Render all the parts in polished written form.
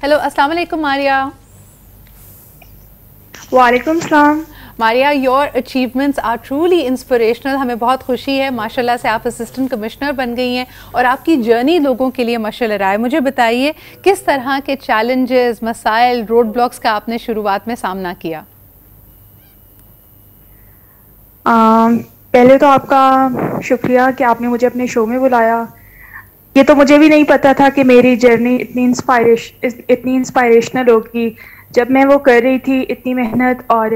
Hello, अस्सलाम वालेकुम Maria. वालेकुम सलाम। Maria, your achievements are truly inspirational. हमें बहुत खुशी है, माशाल्लाह से आप असिस्टेंट कमिश्नर बन गई हैं और आपकी जर्नी लोगों के लिए मशाल रहा है। मुझे बताइए किस तरह के चैलेंजेस, मसाइल, रोड ब्लॉक्स का आपने शुरुआत में सामना किया? पहले तो आपका शुक्रिया कि आपने मुझे अपने शो में बुलाया। ये तो मुझे भी नहीं पता था कि मेरी जर्नी इतनी इंस्पायरेशनल होगी। जब मैं वो कर रही थी इतनी मेहनत और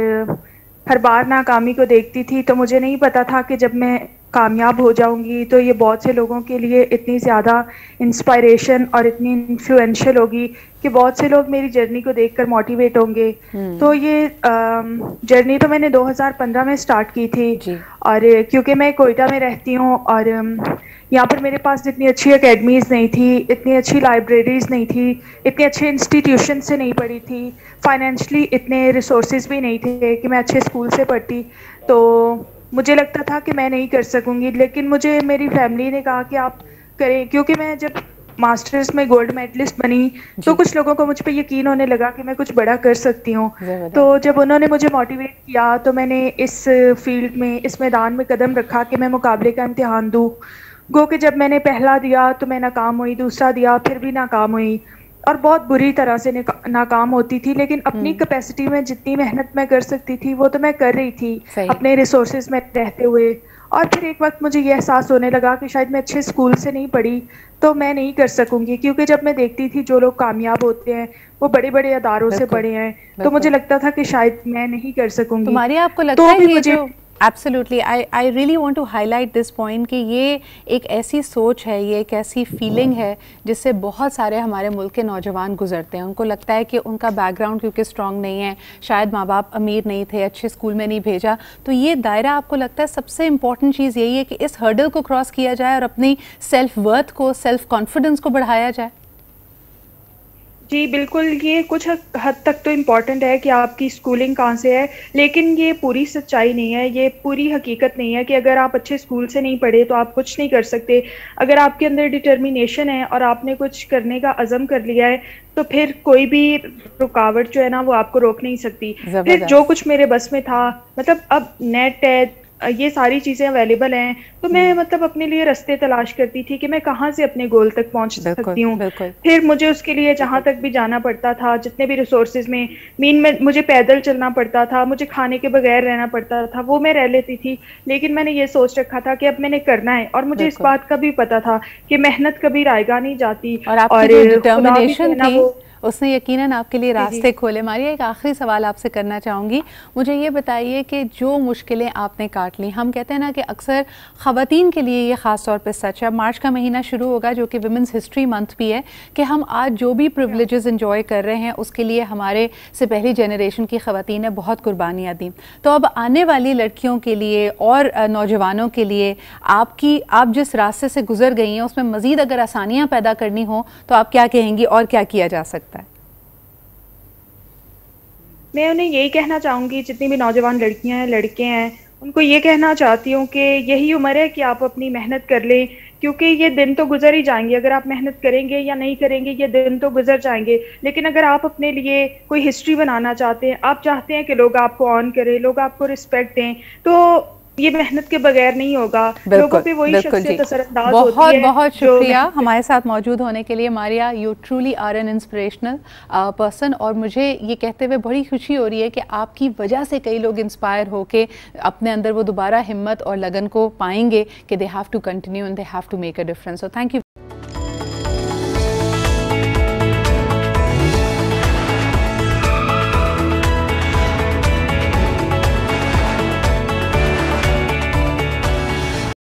हर बार नाकामी को देखती थी, तो मुझे नहीं पता था कि जब मैं कामयाब हो जाऊंगी तो ये बहुत से लोगों के लिए इतनी ज़्यादा इंस्पायरेशन और इतनी इन्फ्लुएंशियल होगी कि बहुत से लोग मेरी जर्नी को देखकर मोटिवेट होंगे। तो ये जर्नी तो मैंने 2015 में स्टार्ट की थी। जी। और क्योंकि मैं कोयटा में रहती हूँ और यहाँ पर मेरे पास इतनी अच्छी एकेडमीज़ नहीं थी, इतनी अच्छी लाइब्रेरीज़ नहीं थी, इतने अच्छे इंस्टीट्यूशन से नहीं पढ़ी थी, फाइनेंशली इतने रिसोर्सेज भी नहीं थे कि मैं अच्छे स्कूल से पढ़ती। तो मुझे लगता था कि मैं नहीं कर सकूंगी, लेकिन मुझे मेरी फैमिली ने कहा कि आप करें। क्योंकि मैं जब मास्टर्स में गोल्ड मेडलिस्ट बनी तो कुछ लोगों को मुझ पर यकीन होने लगा कि मैं कुछ बड़ा कर सकती हूँ। तो जब उन्होंने मुझे मोटिवेट किया तो मैंने इस फील्ड में, इस मैदान में कदम रखा कि मैं मुकाबले का इम्तिहान दूँ। गो कि जब मैंने पहला दिया तो मैं नाकाम हुई, दूसरा दिया फिर भी नाकाम हुई और बहुत बुरी तरह से नाकाम होती थी। लेकिन अपनी कैपेसिटी में जितनी मेहनत मैं कर सकती थी वो तो मैं कर रही थी अपने रिसोर्सेज में रहते हुए। और फिर एक वक्त मुझे ये एहसास होने लगा कि शायद मैं अच्छे स्कूल से नहीं पढ़ी तो मैं नहीं कर सकूंगी, क्योंकि जब मैं देखती थी जो लोग कामयाब होते हैं वो बड़े बड़े अदारों से पढ़े हैं, तो मुझे लगता था कि शायद मैं नहीं कर सकूंगी। तुम्हारी आपको लगता तो है भी ये मुझे जो absolutely I really want to highlight this point कि ये एक ऐसी सोच है, ये एक ऐसी फीलिंग है जिससे बहुत सारे हमारे मुल्क के नौजवान गुजरते हैं। उनको लगता है कि उनका बैकग्राउंड क्योंकि स्ट्रांग नहीं है, शायद माँ बाप अमीर नहीं थे, अच्छे स्कूल में नहीं भेजा, तो ये दायरा आपको लगता है सबसे इंपॉर्टेंट चीज़ यही है कि इस हर्डल को क्रॉस किया जाए और अपनी सेल्फ वर्थ को, सेल्फ कॉन्फिडेंस को बढ़ाया जाए? जी बिल्कुल, ये कुछ हद तक तो इम्पॉर्टेंट है कि आपकी स्कूलिंग कहाँ से है, लेकिन ये पूरी सच्चाई नहीं है, ये पूरी हकीकत नहीं है कि अगर आप अच्छे स्कूल से नहीं पढ़े तो आप कुछ नहीं कर सकते। अगर आपके अंदर डिटर्मिनेशन है और आपने कुछ करने का अज़म कर लिया है तो फिर कोई भी रुकावट जो है ना वो आपको रोक नहीं सकती। फिर जो कुछ मेरे बस में था, मतलब अब नेट है, ये सारी चीज़ें अवेलेबल हैं, तो मैं मतलब अपने लिए रास्ते तलाश करती थी कि मैं कहाँ से अपने गोल तक पहुँच सकती हूँ। फिर मुझे उसके लिए जहाँ तक भी जाना पड़ता था, जितने भी रिसोर्सेज में मीन में मुझे पैदल चलना पड़ता था, मुझे खाने के बगैर रहना पड़ता था, वो मैं रह लेती थी। लेकिन मैंने ये सोच रखा था कि अब मैंने करना है, और मुझे इस बात का भी पता था कि मेहनत कभी रायगा नहीं जाती और आपकी जो डिटर्मिनेशन थी उसने यकीनन आपके लिए रास्ते खोले। मारिया, एक आखिरी सवाल आपसे करना चाहूँगी। मुझे ये बताइए कि जो मुश्किलें आपने काट ली, हम कहते हैं ना कि अक्सर ख़वातीन के लिए ये ख़ास तौर पे सच है, मार्च का महीना शुरू होगा जो कि विमेंस हिस्ट्री मंथ भी है, कि हम आज जो भी प्रिविलेजेस इंजॉय कर रहे हैं उसके लिए हमारे से पहली जनरेशन की ख़वातीन ने बहुत कुर्बानियाँ दी। तो अब आने वाली लड़कियों के लिए और नौजवानों के लिए आप जिस रास्ते से गुजर गई हैं उसमें मज़ीद अगर आसानियाँ पैदा करनी हो तो आप क्या कहेंगी और क्या किया जा सकता है? मैं उन्हें यही कहना चाहूँगी, जितनी भी नौजवान लड़कियां हैं, लड़के हैं, उनको ये कहना चाहती हूँ कि यही उम्र है कि आप अपनी मेहनत कर लें, क्योंकि ये दिन तो गुजर ही जाएंगे। अगर आप मेहनत करेंगे या नहीं करेंगे ये दिन तो गुजर जाएंगे, लेकिन अगर आप अपने लिए कोई हिस्ट्री बनाना चाहते हैं, आप चाहते हैं कि लोग आपको ऑन करें, लोग आपको रिस्पेक्ट दें, तो ये मेहनत के बगैर नहीं होगा। लोगों पे वही शख्सियत असरअंदाज होती है। बहुत शुक्रिया हमारे साथ मौजूद होने के लिए Maria. You truly are an inspirational person, और मुझे ये कहते हुए बड़ी खुशी हो रही है कि आपकी वजह से कई लोग इंस्पायर होके अपने अंदर वो दोबारा हिम्मत और लगन को पाएंगे कि they have to continue and they have to make a difference. So thank you.